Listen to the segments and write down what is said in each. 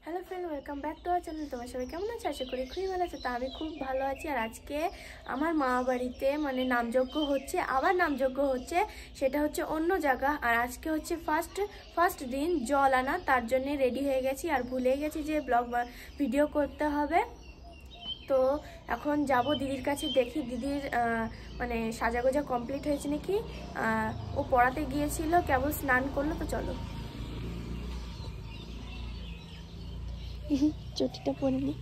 Hello friend, welcome back to our channel. তোমার সবাই কেমন আছে? আশা করি খুবই ভালো আছে। তা আমি খুব ভালো আছি। আর আজকে আমার মা বাড়িতে নামযজ্ঞ হচ্ছে, আবার নামযজ্ঞ হচ্ছে, সেটা হচ্ছে অন্য জায়গা। আর আজকে হচ্ছে ফার্স্ট দিন জল আনা, তার জন্য রেডি হয়ে গেছি। আর ভুলে গেছি যে ব্লগ ভিডিও করতে হবে। তো এখন যাব দিদির কাছে, দেখি দিদির সাজাগোজা কমপ্লিট হয়েছে নাকি। ও পড়াতে গিয়েছিল, কেবল স্নান করলো। তো চলো, চটিটা পরে নি।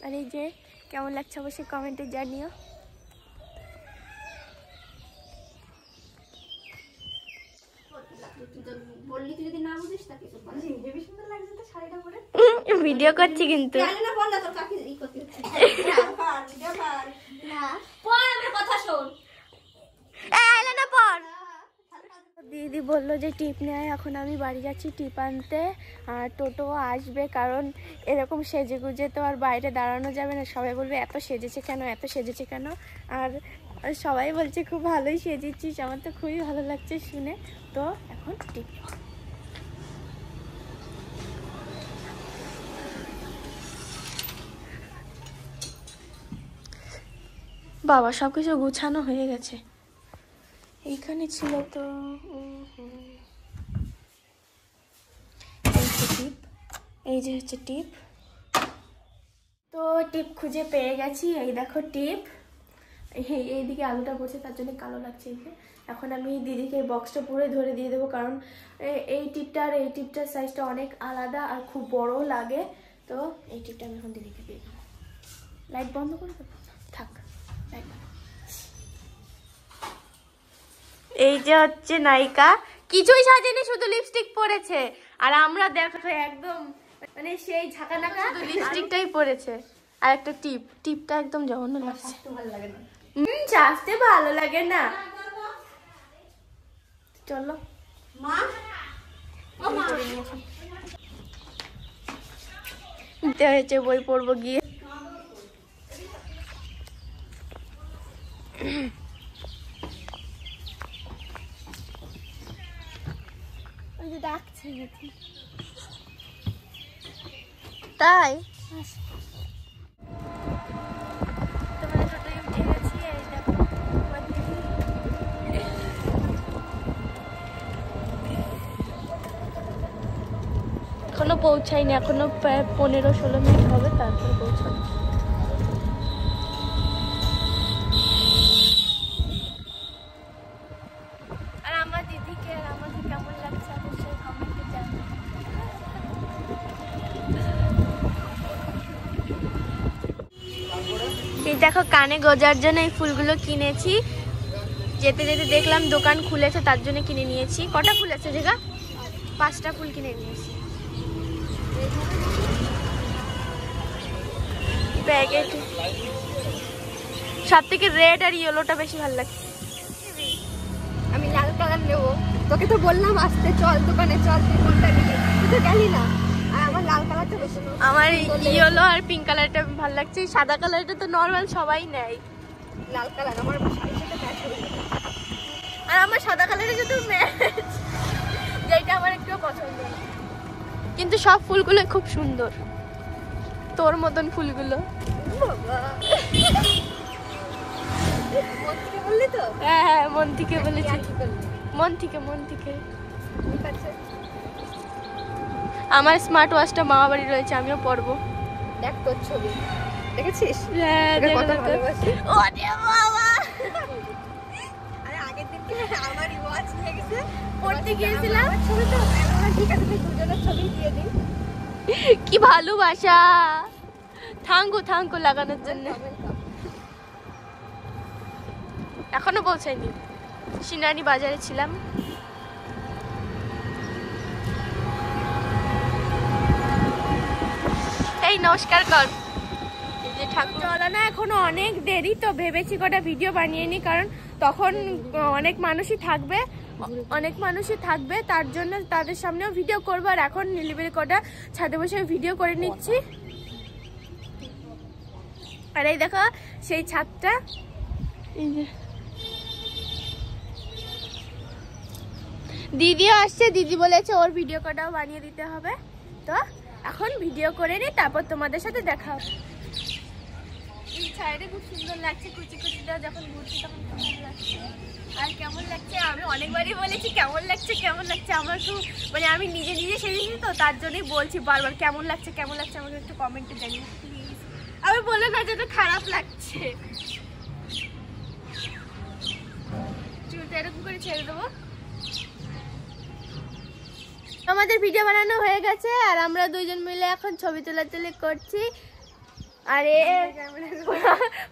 আর এই যে কেমন লাগছে অবশ্যই কমেন্টে জানিও। ভিডিও করছি কিন্তু দিদি বললো যে টিপ নেয়। এখন আমি বাড়ি যাচ্ছি টিপ আনতে। আর টোটো আসবে, কারণ এরকম সেজে গুজে তো আর বাইরে দাঁড়ানো যাবে না। সবাই বলবে এত সেজেছে কেন, এত সেজেছে কেন। আর সবাই বলছে খুব ভালোই সেজেছিস। আমার তো খুবই ভালো লাগছে শুনে। তো এখন টিপ বাবা, সব কিছু গুছানো হয়ে গেছে। এইখানে ছিল তো টিপ, এই যে হচ্ছে টিপ। তো টিপ খুঁজে পেয়ে গেছি। এই দেখো টিপ। এইদিকে আলুটা পড়ছে, তার জন্য কালো লাগছে। এখন আমি দিদিকে এই বক্সটা পুরো ধরে দিয়ে দেবো, কারণ এই টিপটা আর এই টিপটার সাইজটা অনেক আলাদা আর খুব বড় লাগে। তো এই টিপটা আমি এখন দিদিকে দিয়ে দেবো। লাইট বন্ধ করে দেবো, থাক লাইট বন্ধ। এই যে হচ্ছে নায়িকা, কিছুই সাজেনি, শুধু লিপস্টিক পরেছে। আর আমরা দেখো একদম সেই ঝাঁকানাকা লিপস্টিকটাই পরেছে। আর একটা টিপটা একদম জঘন্য লাগছে। সাজতে ভালো লাগে না। চলো হয়েছে, বই পড়বো গিয়ে। ডাকছে তাই এখনো পৌঁছাইনি, এখনো 15-16 মিনিট হবে, তারপরে পৌঁছাবো। আর আমার দিদিকে আর আমাকে কেমন লাগছে অবশ্যই কমেন্টে জানাও। এই দেখো, কানে গোজার জন্য এই ফুলগুলো কিনেছি। যেতে যেতে দেখলাম দোকান খুলেছে, তার জন্য কিনে নিয়েছি। কটা ফুল আছে জায়গা? 5টা ফুল কিনে নিয়েছি। প্যাকেট সব থেকে রেড আর ইয়েলোটা বেশি ভালো লাগছে। আমি লাল কালার নেবো, তোকে তো বললাম আসতে, চল দোকানে চল, তুই কোনটা নিবি? তুই তো গেলি না। আর আমার লাল কালারটা বেশি, আমার ইয়েলো আর পিঙ্ক কালারটা ভালো লাগছে। সাদা কালারটা তো নর্মাল সবাই নেয়। লাল কালার আমার শাড়ির সাথে ম্যাচ হবে। আর আমার সাদা কালারের সাথে ম্যাচ, যেটা আমার একটু পছন্দ। কিন্তু সব ফুলগুলো খুব সুন্দর, তোর মতন ফুলগুলো। বললি তো? হ্যাঁ, মন থেকে বলেছি, মন থেকে। আমার স্মার্ট ওয়াচটা মামা বাড়ি রয়েছে, আমিও পরবো। দেখ তোর ছবি, দেখেছিস? হ্যাঁ, কত ভালোবাসি। ওরে বাবা, আরে আগের দিন আমারই ওয়াচ নিয়ে গেছে, পড়তে গিয়েছিলাম। ছবি তো ঠিক আছে, তুই দুজনের ছবি দিয়ে দিই। কি ভালোবাসা। থাঙ্কু লাগানোর জন্য। এখনো পৌঁছায়নি, সিনারি বাজারে ছিলাম। এই নমস্কার কর। চলো না, এখনো অনেক দেরি। তো ভেবেছি কটা ভিডিও বানিয়ে নি, কারণ তখন অনেক মানুষই থাকবে, তার জন্য তাদের সামনেও ভিডিও করবো। আর এখন নিলিবিলি কটা ছাদে বসে ভিডিও করে নিচ্ছি। আর এই দেখো সেই ছাদটা, এই যে দিদিও আসছে, দিদি বলেছে ওর ভিডিও কটাও বানিয়ে দিতে হবে। তো এখন ভিডিও করে নিই, তারপর তোমাদের সাথে দেখা হবে। এই ছায়াটা খুব সুন্দর লাগছে, কুচি কুচিটা যখন ঘুরছি তখন কেমন লাগছে। আর কেমন লাগছে আমি অনেকবারই বলেছি কেমন লাগছে কেমন লাগছে, আমার খুব মানে আমি নিজে নিজে সেরেছি, তো তার জন্যই বলছি বারবার কেমন লাগছে কেমন লাগছে, আমাকে একটু কমেন্টে জানিয়ে প্লিজ। আমি বলে না যেটা খারাপ লাগছে। চুলটা এরকম করে ছেড়ে দেবো। আমাদের ভিডিও বানানো হয়ে গেছে আর আমরা দুইজন মিলে এখন ছবি তোলাতুলি করছি। আরে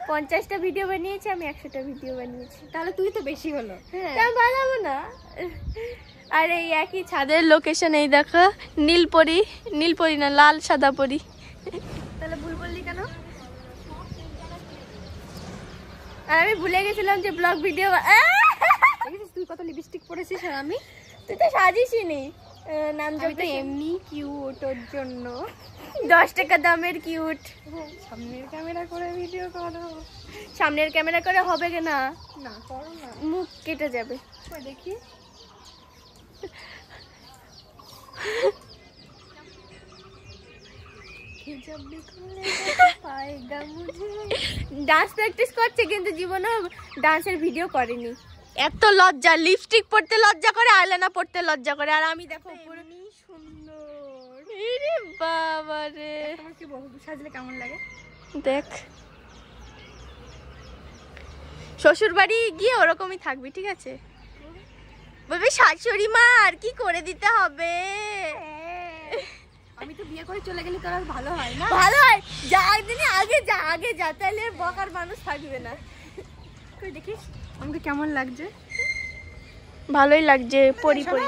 50টা ভিডিও বানিয়েছি, আমি 100টা ভিডিও বানিয়েছি। তাহলে তুই তো বেশি হলো। হ্যাঁ বানাবো না। আর এই একই ছাদের লোকেশন, এই দেখো নীলপরি, নীলপরি না লাল সাদা পরি। তাহলে ভুল বললি কেন? আর আমি ভুলে গেছিলাম যে ব্লগ ভিডিও। তুই কত লিপস্টিক পরেছিস আর আমি? তুই তো সাজিসই নি। নাম আমি তো এমনি কিউট, ওর জন্য 10 টাকা দামের কিউট। সামনের ক্যামেরা করে ভিডিও করো। সামনের ক্যামেরা করে হবে না, না করো না, মুখ কেটে যাবে। দেখি ডান্স প্র্যাকটিস করছে কিন্তু জীবনে ডান্সের ভিডিও করেনি। এত লজ্জা, লিপস্টিক পরতে লজ্জা করে, আইলাইনার পরতে লজ্জা করে। আর আমি দেখো পুরো সুন্দর। আরে বাবা রে, তোমার কি বলবো সাজলে কেমন লাগে দেখ। শ্বশুর বাড়ি গিয়ে ওরকমই থাকবি, ঠিক আছে? বলবি শাশুড়ি মা আর কি করে দিতে হবে। আমি তো বিয়ে করে চলে গেলে তোর আর ভালো হয় না? ভালো হয়, যা একদিনই আগে যা, আগে যা, তাহলে বকার মানুষ থাকবে না। তুই দেখিস আমাকে কেমন লাগছে? ভালোই লাগছে, পরি পরি।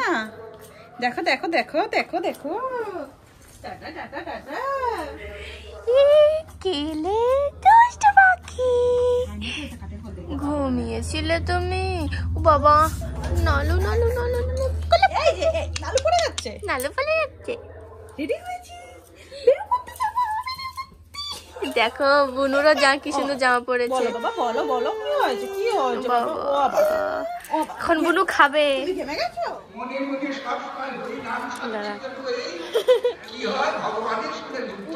দেখো দেখো দেখো দেখো দেখো, টাটা টাটা টাটা। কেলে দুষ্ট পাখি, ঘুমিয়েছিলে তুমি? ও বাবা, নালু নালু নালু নালু, এই যে নালু পড়ে যাচ্ছে, নালু ফেলে যাচ্ছে। রেডি হয়েছি। দেখো বুনুরও যা কি সুন্দর জামা পরেছে। বলো বাবা, বলো বলো কি হয়েছে, কি হয়েছে বাবা? ও বাবা, এখন বুনু খাবে। তুমি ঘেমে গেছো?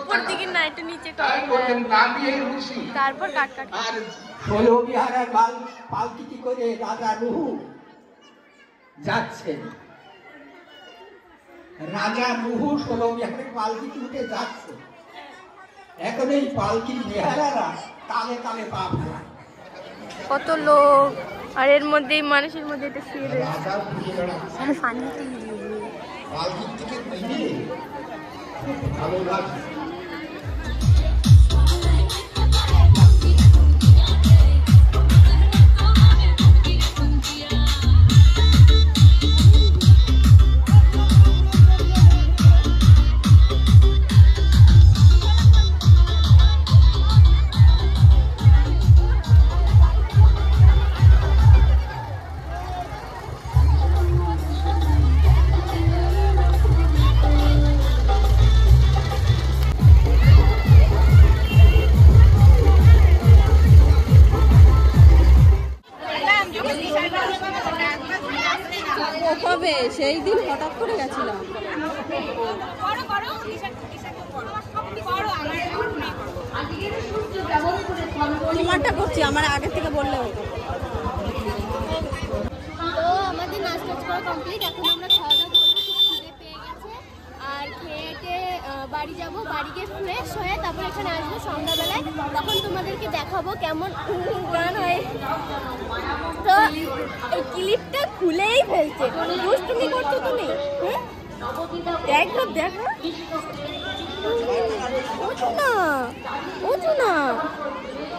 উপর দিকে না, একটু নিচে কর, তারপর কাট কাট। ষোলো বিহারের পালকিটি করে রাজা নুহু যাচ্ছেন। রাজা নুহু 16 বিহারের পালকিটি উঠে যাচ্ছে। এখন এই পালকির বিহারারা তালে তালে পা ফেলায়। কত লোক, আর এর মধ্যে মানুষের মধ্যে এটা শুয়ে রয়েছে। রাজা ঘুরে বেড়াচ্ছে। পালকির থেকে নেমে খুব ভালো লাগছে। কবে? সেই দিন হঠাৎ করে গেছিলাম। তোমারটা করছি, আমার আগে থেকে বললে হতো। তো আমাদের নাস্তা করা কমপ্লিট, এখন আমরা খাওয়া দাওয়া করবো, খুব খিদে পেয়ে গেছে। আর খেয়ে বাড়ি যাব, বাড়ি গিয়ে ফ্রেশ হয়ে তারপর এখানে আসবো সন্ধ্যাবেলায়, তখন তোমাদেরকে দেখাবো কেমন গান হয়। তো এই ক্লিপটা খুলেই ফেলছে, দুষ্টুমি করছো তুমি। দেখো দেখো, ওঠো না ওঠো না,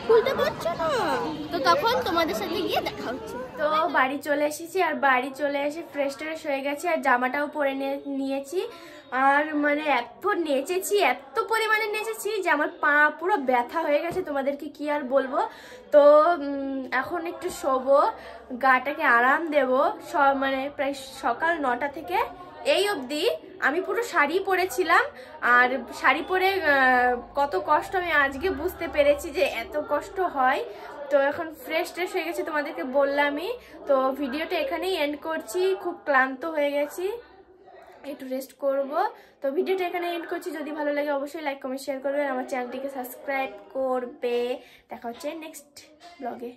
খুলতে পারছো না। তো তখন তোমাদের সাথে গিয়ে দেখা হচ্ছে। তো বাড়ি চলে এসেছি, আর বাড়ি চলে এসে ফ্রেশ ট্রেশ হয়ে গেছি, আর জামাটাও পরে নিয়েছি। আর মানে এত নেচেছি, এত পরিমাণে নেচেছি যে আমার পা পুরো ব্যথা হয়ে গেছে, তোমাদেরকে কি আর বলবো। তো এখন একটু শোবো, গাটাকে আরাম দেবো। সব মানে প্রায় সকাল 9টা থেকে এই অবধি আমি পুরো শাড়ি পরেছিলাম, আর শাড়ি পরে কত কষ্ট আমি আজকে বুঝতে পেরেছি যে এত কষ্ট হয়। তো এখন ফ্রেশ হয়ে গেছি, তোমাদেরকে বললামই। তো ভিডিওটা এখানেই এন্ড করছি, খুব ক্লান্ত হয়ে গেছি, একটু রেস্ট করব। তো ভিডিওটা এখানে এন্ড করছি। যদি ভালো লাগে অবশ্যই লাইক কমেন্ট শেয়ার করবে, আমার চ্যানেলটিকে সাবস্ক্রাইব করবে। দেখা হচ্ছে নেক্সট ব্লগে।